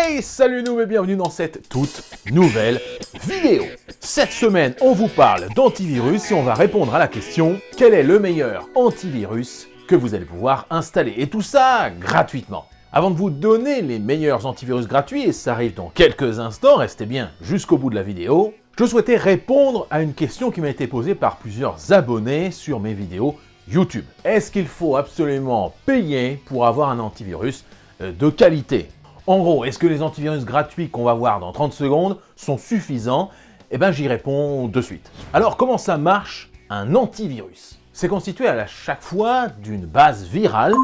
Hey, salut nous et bienvenue dans cette toute nouvelle vidéo. Cette semaine, on vous parle d'antivirus et on va répondre à la question « Quel est le meilleur antivirus que vous allez pouvoir installer ?» Et tout ça gratuitement. Avant de vous donner les meilleurs antivirus gratuits, et ça arrive dans quelques instants, restez bien jusqu'au bout de la vidéo, je souhaitais répondre à une question qui m'a été posée par plusieurs abonnés sur mes vidéos YouTube. Est-ce qu'il faut absolument payer pour avoir un antivirus de qualité? En gros, est-ce que les antivirus gratuits qu'on va voir dans 30 secondes sont suffisants? Eh bien, j'y réponds de suite. Alors, comment ça marche un antivirus? C'est constitué à chaque fois d'une base virale.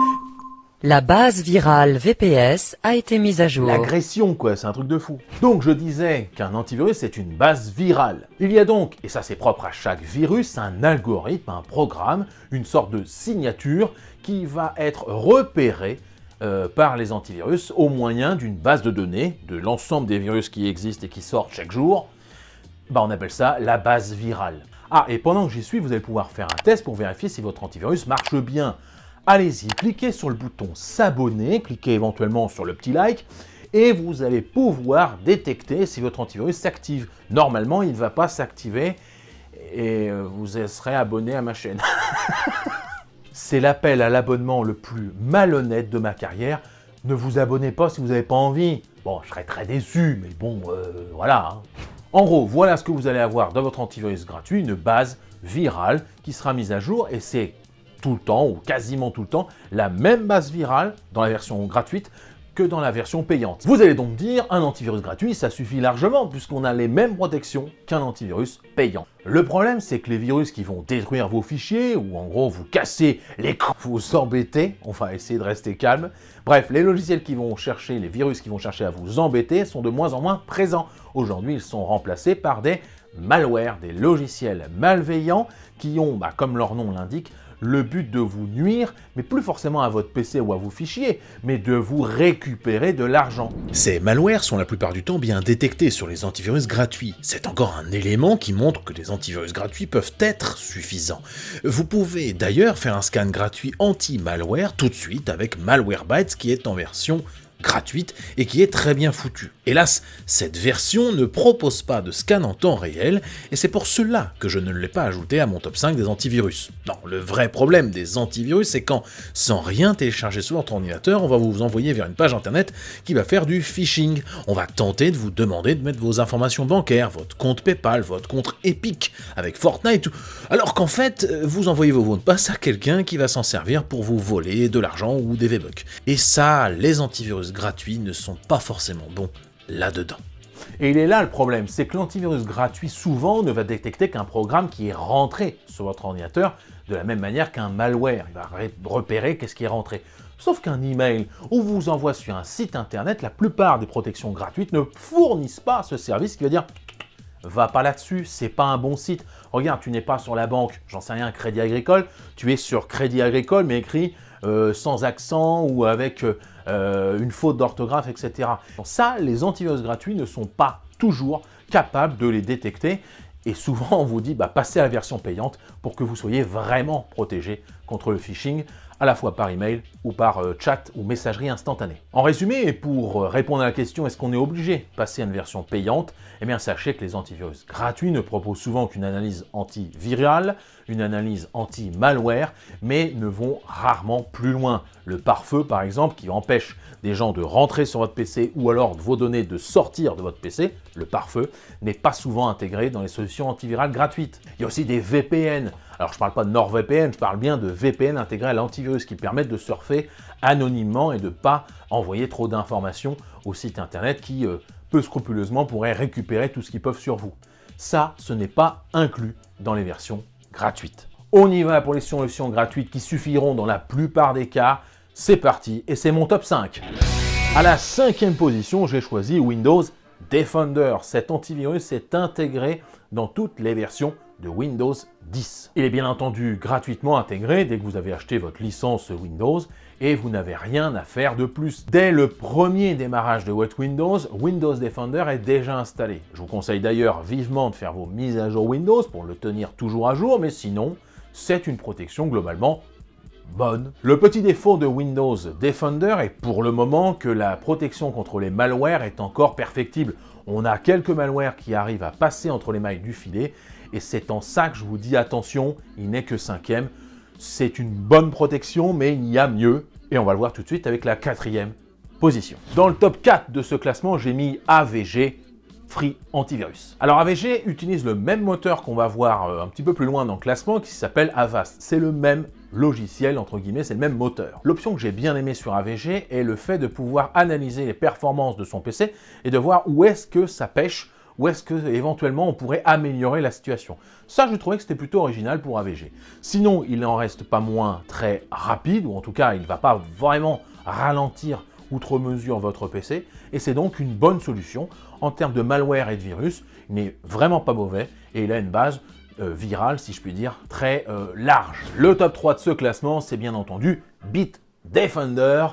La base virale VPS a été mise à jour. L'agression, quoi, c'est un truc de fou. Donc, je disais qu'un antivirus, c'est une base virale. Il y a donc, et ça c'est propre à chaque virus, un algorithme, un programme, une sorte de signature qui va être repérée par les antivirus au moyen d'une base de données de l'ensemble des virus qui existent et qui sortent chaque jour. On appelle ça la base virale. Ah, et pendant que j'y suis, vous allez pouvoir faire un test pour vérifier si votre antivirus marche bien. Allez-y, cliquez sur le bouton s'abonner, cliquez éventuellement sur le petit like, et vous allez pouvoir détecter si votre antivirus s'active. Normalement, il ne va pas s'activer, et vous serez abonné à ma chaîne. C'est l'appel à l'abonnement le plus malhonnête de ma carrière. Ne vous abonnez pas si vous n'avez pas envie. Bon, je serais très déçu, mais bon, voilà. Hein. En gros, voilà ce que vous allez avoir dans votre antivirus gratuit, une base virale qui sera mise à jour, et c'est tout le temps, ou quasiment tout le temps, la même base virale dans la version gratuite que dans la version payante. Vous allez donc dire, un antivirus gratuit, ça suffit largement, puisqu'on a les mêmes protections qu'un antivirus payant. Le problème, c'est que les virus qui vont détruire vos fichiers, ou en gros vous casser l'écran, vous embêter, on va essayer de rester calme. Bref, les logiciels qui vont chercher, les virus qui vont chercher à vous embêter sont de moins en moins présents. Aujourd'hui, ils sont remplacés par des malwares, des logiciels malveillants qui ont, comme leur nom l'indique, le but de vous nuire, mais plus forcément à votre PC ou à vos fichiers, mais de vous récupérer de l'argent. Ces malwares sont la plupart du temps bien détectés sur les antivirus gratuits. C'est encore un élément qui montre que les antivirus gratuits peuvent être suffisants. Vous pouvez d'ailleurs faire un scan gratuit anti-malware tout de suite avec Malwarebytes qui est en version gratuite et qui est très bien foutue. Hélas, cette version ne propose pas de scan en temps réel et c'est pour cela que je ne l'ai pas ajouté à mon top 5 des antivirus. Non, le vrai problème des antivirus, c'est quand, sans rien télécharger sur votre ordinateur, on va vous envoyer vers une page internet qui va faire du phishing. On va tenter de vous demander de mettre vos informations bancaires, votre compte PayPal, votre compte Epic avec Fortnite, alors qu'en fait, vous envoyez vos mots de passe à quelqu'un qui va s'en servir pour vous voler de l'argent ou des V-Bucks. Et ça, les antivirus gratuits ne sont pas forcément bons là-dedans. Et il est là le problème, c'est que l'antivirus gratuit souvent ne va détecter qu'un programme qui est rentré sur votre ordinateur de la même manière qu'un malware. Il va repérer qu'est-ce qui est rentré. Sauf qu'un email ou vous envoie sur un site internet, la plupart des protections gratuites ne fournissent pas ce service qui va dire « va pas là-dessus, c'est pas un bon site. Regarde, tu n'es pas sur la banque, j'en sais rien, Crédit Agricole, tu es sur Crédit Agricole mais écrit sans accent ou avec une faute d'orthographe, etc. Donc ça, les antivirus gratuits ne sont pas toujours capables de les détecter et souvent on vous dit passez à la version payante pour que vous soyez vraiment protégé contre le phishing, à la fois par email ou par chat ou messagerie instantanée. En résumé, et pour répondre à la question est-ce qu'on est obligé de passer à une version payante, eh bien sachez que les antivirus gratuits ne proposent souvent qu'une analyse antivirale, une analyse anti-malware, mais ne vont rarement plus loin. Le pare-feu par exemple, qui empêche des gens de rentrer sur votre PC ou alors de vos données de sortir de votre PC, le pare-feu, n'est pas souvent intégré dans les solutions antivirales gratuites. Il y a aussi des VPN. Alors je ne parle pas de NordVPN, je parle bien de VPN intégrés à l'antivirus qui permettent de surfer anonymement et de ne pas envoyer trop d'informations au site internet qui, peu scrupuleusement, pourraient récupérer tout ce qu'ils peuvent sur vous. Ça, ce n'est pas inclus dans les versions gratuites. On y va pour les solutions gratuites qui suffiront dans la plupart des cas. C'est parti et c'est mon top 5. À la 5e position, j'ai choisi Windows Defender. Cet antivirus est intégré dans toutes les versions de Windows 10. Il est bien entendu gratuitement intégré dès que vous avez acheté votre licence Windows et vous n'avez rien à faire de plus. Dès le premier démarrage de votre Windows, Windows Defender est déjà installé. Je vous conseille d'ailleurs vivement de faire vos mises à jour Windows pour le tenir toujours à jour, mais sinon, c'est une protection globalement bonne. Le petit défaut de Windows Defender est pour le moment que la protection contre les malwares est encore perfectible. On a quelques malwares qui arrivent à passer entre les mailles du filet, et c'est en ça que je vous dis attention, il n'est que 5e. C'est une bonne protection, mais il y a mieux, et on va le voir tout de suite avec la 4e position. Dans le top 4 de ce classement, j'ai mis AVG, Free Antivirus. Alors AVG utilise le même moteur qu'on va voir un petit peu plus loin dans le classement, qui s'appelle Avast. C'est le même logiciel, entre guillemets, c'est le même moteur. L'option que j'ai bien aimée sur AVG est le fait de pouvoir analyser les performances de son PC et de voir où est-ce que ça pêche, où est-ce que éventuellement on pourrait améliorer la situation. Ça, je trouvais que c'était plutôt original pour AVG. Sinon, il n'en reste pas moins très rapide, ou en tout cas, il ne va pas vraiment ralentir outre mesure votre PC, et c'est donc une bonne solution. En termes de malware et de virus, il n'est vraiment pas mauvais, et il a une base virale, si je puis dire, très large. Le top 3 de ce classement, c'est bien entendu Bitdefender,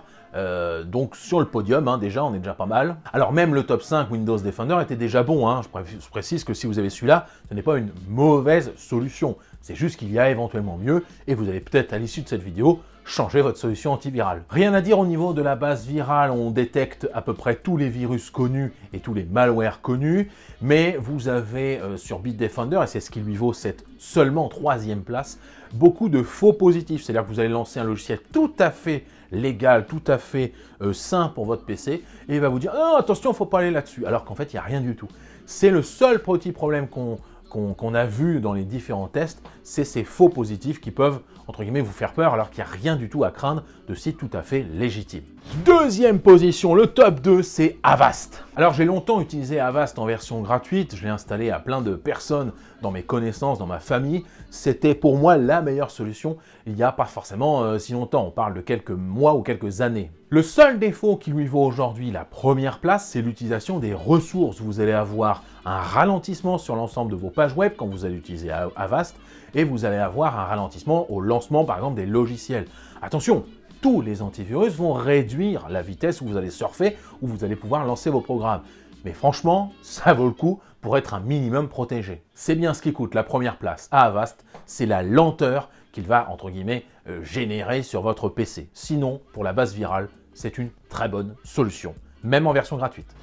donc sur le podium, hein, déjà, on est déjà pas mal. Alors même le top 5 Windows Defender était déjà bon, hein. Je précise que si vous avez celui-là, ce n'est pas une mauvaise solution, c'est juste qu'il y a éventuellement mieux, et vous allez peut-être à l'issue de cette vidéo changer votre solution antivirale. Rien à dire au niveau de la base virale, on détecte à peu près tous les virus connus et tous les malwares connus, mais vous avez sur Bitdefender, et c'est ce qui lui vaut cette seulement 3e place, beaucoup de faux positifs, c'est-à-dire que vous allez lancer un logiciel tout à fait légal, tout à fait sain pour votre PC, et il va vous dire « Ah, attention, il ne faut pas aller là-dessus », alors qu'en fait, il n'y a rien du tout. C'est le seul petit problème qu'on a vu dans les différents tests, c'est ces faux positifs qui peuvent, entre guillemets, vous faire peur, alors qu'il n'y a rien du tout à craindre de sites tout à fait légitimes. Deuxième position, le top 2, c'est Avast. Alors j'ai longtemps utilisé Avast en version gratuite, je l'ai installé à plein de personnes dans mes connaissances, dans ma famille. C'était pour moi la meilleure solution il n'y a pas forcément si longtemps, on parle de quelques mois ou quelques années. Le seul défaut qui lui vaut aujourd'hui la première place, c'est l'utilisation des ressources. Vous allez avoir un ralentissement sur l'ensemble de vos pages web quand vous allez utiliser Avast, et vous allez avoir un ralentissement au lancement par exemple des logiciels. Attention, tous les antivirus vont réduire la vitesse où vous allez surfer, où vous allez pouvoir lancer vos programmes. Mais franchement, ça vaut le coup pour être un minimum protégé. C'est bien ce qui coûte la première place à Avast, c'est la lenteur qu'il va, entre guillemets, générer sur votre PC. Sinon, pour la base virale, c'est une très bonne solution, même en version gratuite.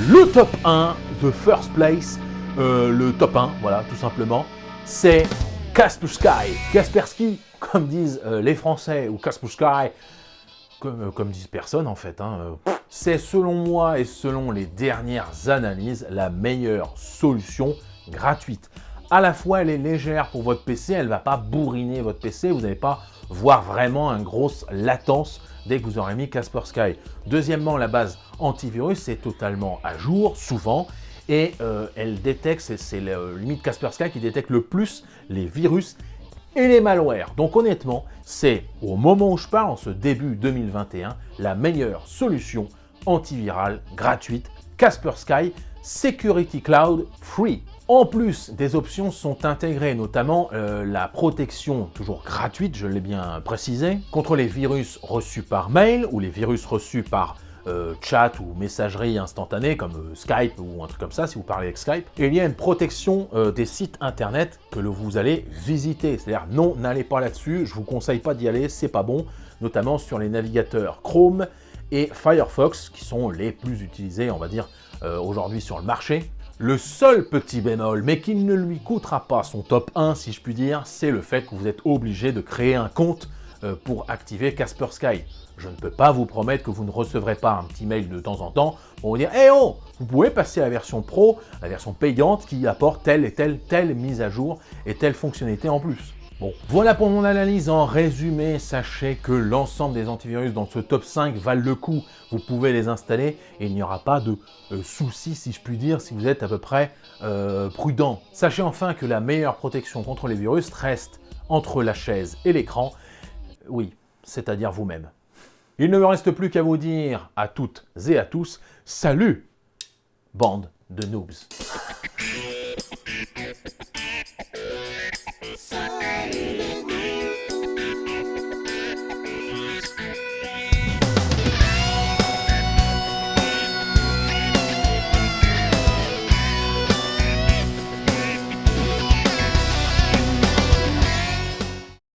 Le top 1, the first place, le top 1, voilà, tout simplement, c'est Kaspersky. Kaspersky, comme disent les Français, ou Kaspersky, comme disent personne en fait, hein, c'est selon moi et selon les dernières analyses, la meilleure solution gratuite. À la fois, elle est légère pour votre PC, elle ne va pas bourriner votre PC, vous n'allez pas voir vraiment une grosse latence dès que vous aurez mis Kaspersky. Deuxièmement, la base antivirus est totalement à jour, souvent, et elle détecte, c'est limite Kaspersky qui détecte le plus les virus et les malwares. Donc honnêtement, c'est au moment où je parle, en ce début 2021, la meilleure solution antivirale gratuite, Kaspersky Security Cloud Free. En plus, des options sont intégrées, notamment la protection, toujours gratuite, je l'ai bien précisé, contre les virus reçus par mail ou les virus reçus par chat ou messagerie instantanée comme Skype ou un truc comme ça, si vous parlez avec Skype. Et il y a une protection des sites internet que vous allez visiter. C'est-à-dire, non, n'allez pas là-dessus, je vous conseille pas d'y aller, c'est pas bon, notamment sur les navigateurs Chrome et Firefox, qui sont les plus utilisés, on va dire, aujourd'hui sur le marché. Le seul petit bémol, mais qui ne lui coûtera pas son top 1, si je puis dire, c'est le fait que vous êtes obligé de créer un compte pour activer Kaspersky. Je ne peux pas vous promettre que vous ne recevrez pas un petit mail de temps en temps pour vous dire « Eh oh, vous pouvez passer à la version pro, la version payante qui apporte telle et telle mise à jour et telle fonctionnalité en plus. » Bon, voilà pour mon analyse. En résumé, sachez que l'ensemble des antivirus dans ce top 5 valent le coup. Vous pouvez les installer et il n'y aura pas de soucis, si je puis dire, si vous êtes à peu près prudent. Sachez enfin que la meilleure protection contre les virus reste entre la chaise et l'écran. Oui, c'est-à-dire vous-même. Il ne me reste plus qu'à vous dire à toutes et à tous, salut, bande de noobs.